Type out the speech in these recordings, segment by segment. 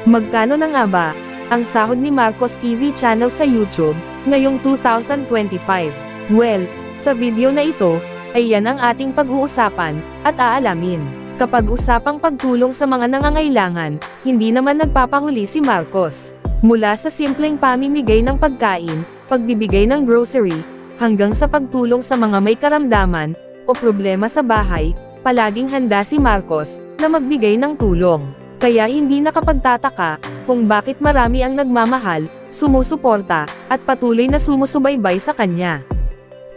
Magkano na nga ba ang sahod ni Marcos TV channel sa YouTube ngayong 2025? Well, sa video na ito, ay yan ang ating pag-uusapan at aalamin. Kapag usapang pagtulong sa mga nangangailangan, hindi naman nagpapahuli si Marcos. Mula sa simpleng pamimigay ng pagkain, pagbibigay ng grocery, hanggang sa pagtulong sa mga may karamdaman o problema sa bahay, palaging handa si Marcos na magbigay ng tulong. Kaya hindi nakapagtataka kung bakit marami ang nagmamahal, sumusuporta, at patuloy na sumusubaybay sa kanya.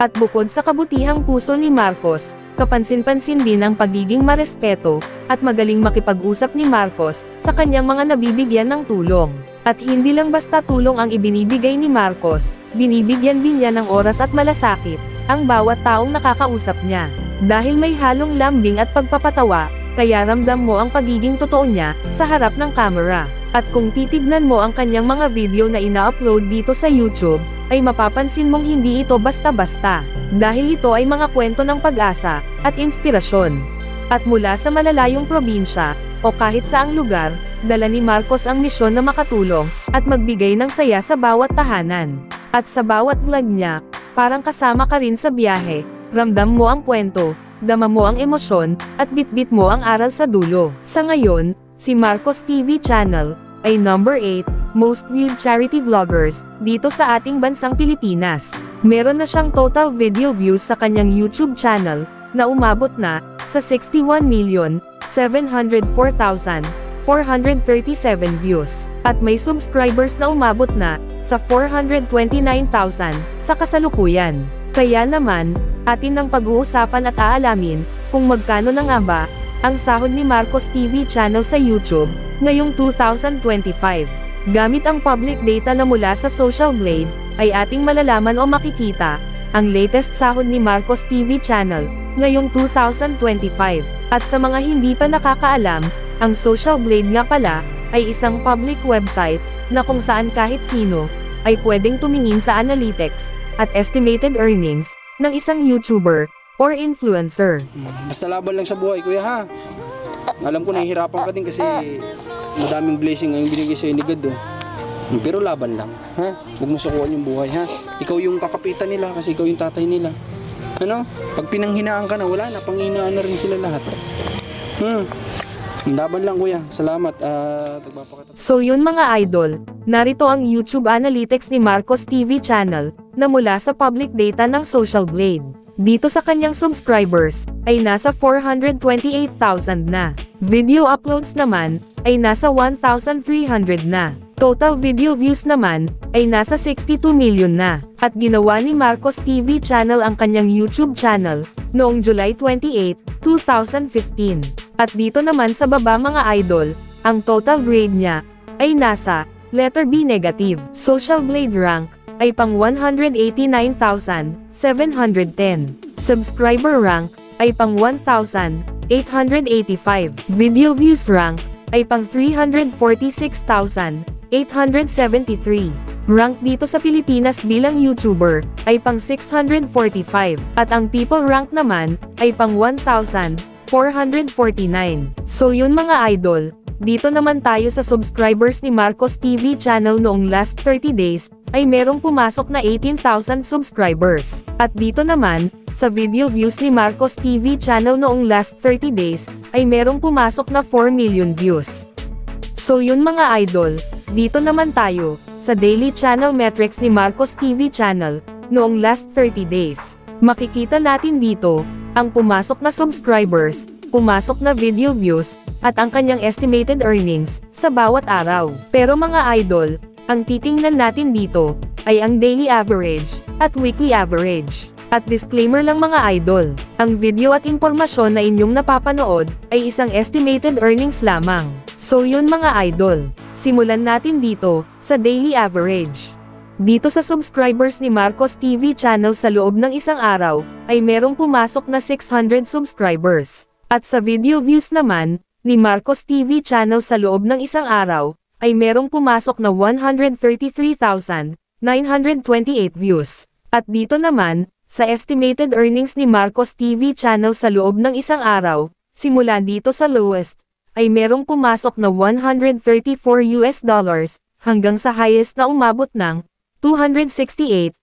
At bukod sa kabutihang puso ni Marcos, kapansin-pansin din ang pagiging marespeto, at magaling makipag-usap ni Marcos sa kanyang mga nabibigyan ng tulong. At hindi lang basta tulong ang ibinibigay ni Marcos, binibigyan din niya ng oras at malasakit ang bawat taong nakakausap niya. Dahil may halong lambing at pagpapatawa, kaya ramdam mo ang pagiging totoo niya sa harap ng camera. At kung titignan mo ang kanyang mga video na ina-upload dito sa YouTube, ay mapapansin mong hindi ito basta-basta. Dahil ito ay mga kwento ng pag-asa at inspirasyon. At mula sa malalayong probinsya, o kahit saang lugar, dala ni Marcos ang misyon na makatulong at magbigay ng saya sa bawat tahanan. At sa bawat vlog niya, parang kasama ka rin sa biyahe, ramdam mo ang kwento, dama mo ang emosyon, at bitbit mo ang aral sa dulo. Sa ngayon, si Marcos TV channel ay number 8 most viewed charity vloggers dito sa ating bansang Pilipinas. Meron na siyang total video views sa kanyang YouTube channel na umabot na sa 61,704,437 views. At may subscribers na umabot na sa 429,000 sa kasalukuyan. Kaya naman, atin ang pag-uusapan at aalamin kung magkano na nga ba ang sahod ni Marcos TV channel sa YouTube ngayong 2025. Gamit ang public data na mula sa Social Blade, ay ating malalaman o makikita ang latest sahod ni Marcos TV channel ngayong 2025. At sa mga hindi pa nakakaalam, ang Social Blade nga pala ay isang public website na kung saan kahit sino ay pwedeng tumingin sa analytics at estimated earnings ng isang YouTuber or influencer. Basta laban lang sa buhay, kuya, ha? Alam ko nahihirapan ka din kasi madaming blessing ang binigay sa'yo ni God, oh. Pero laban lang, ha? Huwag mo sukuan yung buhay, ha? Ikaw yung kakapitan nila kasi ikaw yung tatay nila. Ano? Pag pinanghinaan ka na, wala na, panghinaan na rin sila lahat. Laban lang, kuya. Salamat. So yun mga idol, narito ang YouTube analytics ni Marcos TV channel na mula sa public data ng Social Blade. Dito sa kanyang subscribers, ay nasa 428,000 na. Video uploads naman, ay nasa 1,300 na. Total video views naman, ay nasa 62 million na. At ginawa ni Marcos TV channel ang kanyang YouTube channel, noong July 28, 2015. At dito naman sa baba mga idol, ang total grade niya, ay nasa, letter B negative. Social Blade rank, ay pang 189,710. Subscriber rank, ay pang 1,885. Video views rank, ay pang 346,873. Rank dito sa Pilipinas bilang YouTuber, ay pang 645. At ang people rank naman, ay pang 1,449. So yun mga idol, dito naman tayo sa subscribers ni Marcos TV channel noong last 30 days, ay merong pumasok na 18,000 subscribers. At dito naman, sa video views ni Marcos TV channel noong last 30 days, ay merong pumasok na 4 million views. So yun mga idol, dito naman tayo, sa daily channel metrics ni Marcos TV channel, noong last 30 days. Makikita natin dito, ang pumasok na subscribers, pumasok na video views, at ang kanyang estimated earnings, sa bawat araw. Pero mga idol, ang titingnan natin dito, ay ang daily average, at weekly average. At disclaimer lang mga idol, ang video at impormasyon na inyong napapanood, ay isang estimated earnings lamang. So yun mga idol, simulan natin dito, sa daily average. Dito sa subscribers ni Marcos TV channel sa loob ng isang araw, ay merong pumasok na 600 subscribers. At sa video views naman, ni Marcos TV channel sa loob ng isang araw, ay merong pumasok na 133,928 views. At dito naman, sa estimated earnings ni Marcos TV channel sa loob ng isang araw, simula dito sa lowest, ay merong pumasok na $134 hanggang sa highest na umabot ng $268.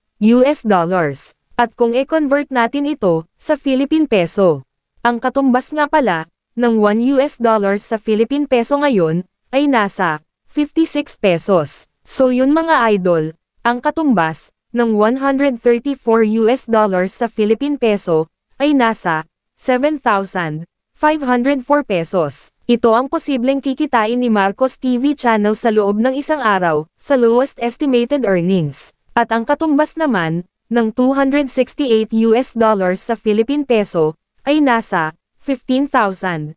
At kung i-convert natin ito sa Philippine Peso, ang katumbas nga pala ng $1 sa Philippine Peso ngayon ay nasa 56 pesos. So yun mga idol, ang katumbas ng $134 sa Philippine Peso ay nasa 7,504 pesos. Ito ang posibleng kikitain ni Marcos TV channel sa loob ng isang araw, sa lowest estimated earnings. At ang katumbas naman ng $268 sa Philippine Peso ay nasa 15,008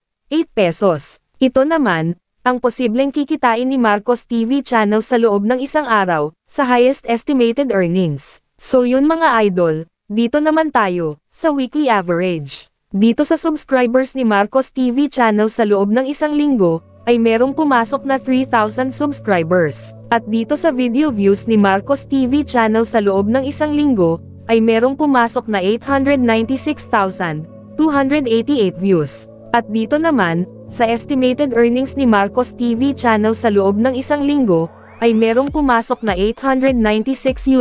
pesos. Ito naman ang posibleng kikitain ni Marcos TV channel sa loob ng isang araw, sa highest estimated earnings. So yun mga idol, dito naman tayo sa weekly average. Dito sa subscribers ni Marcos TV channel sa loob ng isang linggo, ay merong pumasok na 3,000 subscribers. At dito sa video views ni Marcos TV channel sa loob ng isang linggo, ay merong pumasok na 896,288 views. At dito naman, sa estimated earnings ni Marcos TV channel sa loob ng isang linggo, ay merong pumasok na $896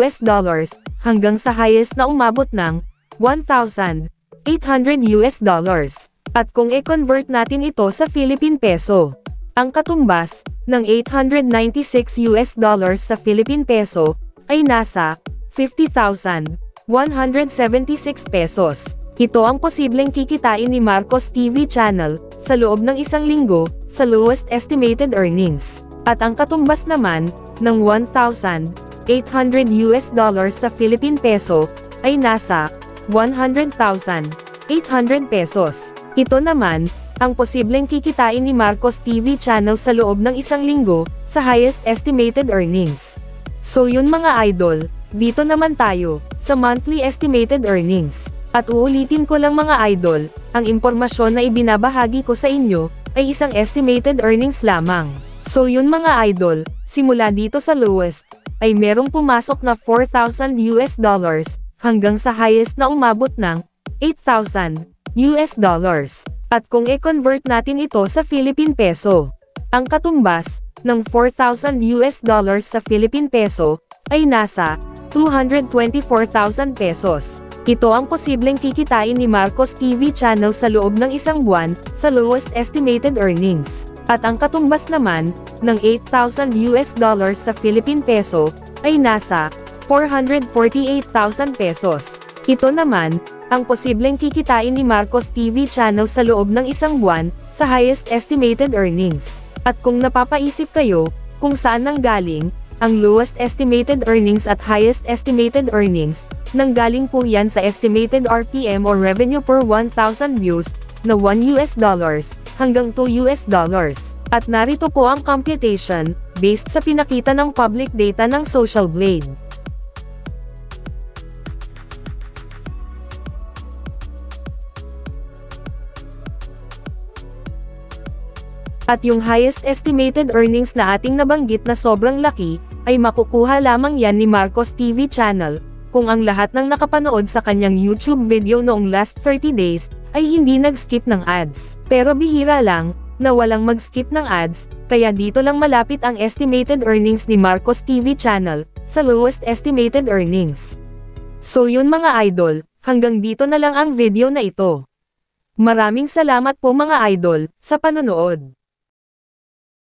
hanggang sa highest na umabot ng $1,800. At kung i-convert natin ito sa Philippine Peso, ang katumbas ng $896 sa Philippine Peso ay nasa 50,176 pesos. Ito ang posibleng kikitain ni Marcos TV channel sa loob ng isang linggo sa lowest estimated earnings. At ang katumbas naman ng $1,800 sa Philippine Peso ay nasa 100,800 pesos. Ito naman ang posibleng kikitain ni Marcos TV channel sa loob ng isang linggo sa highest estimated earnings. So yun mga idol, dito naman tayo sa monthly estimated earnings. At uulitin ko lang mga idol, ang impormasyon na ibinabahagi ko sa inyo ay isang estimated earnings lamang. So yun mga idol, simula dito sa lowest ay merong pumasok na $4,000 hanggang sa highest na umabot ng $8,000. At kung i-convert natin ito sa Philippine Peso, ang katumbas ng $4,000 sa Philippine Peso ay nasa 224,000 pesos. Ito ang posibleng kikitain ni Marcos TV channel sa loob ng isang buwan, sa lowest estimated earnings. At ang katumbas naman ng $8,000 sa Philippine Peso ay nasa 448,000 pesos. Ito naman ang posibleng kikitain ni Marcos TV channel sa loob ng isang buwan, sa highest estimated earnings. At kung napapaisip kayo kung saan nanggaling ang lowest estimated earnings at highest estimated earnings, nanggaling po yan sa estimated RPM or revenue per 1,000 views na $1 hanggang $2. At narito po ang computation based sa pinakita ng public data ng Social Blade. At yung highest estimated earnings na ating nabanggit na sobrang laki, ay makukuha lamang yan ni Marcos TV channel, kung ang lahat ng nakapanood sa kanyang YouTube video noong last 30 days, ay hindi nag-skip ng ads. Pero bihira lang, na walang mag-skip ng ads, kaya dito lang malapit ang estimated earnings ni Marcos TV channel, sa lowest estimated earnings. So yun mga idol, hanggang dito na lang ang video na ito. Maraming salamat po mga idol, sa panonood.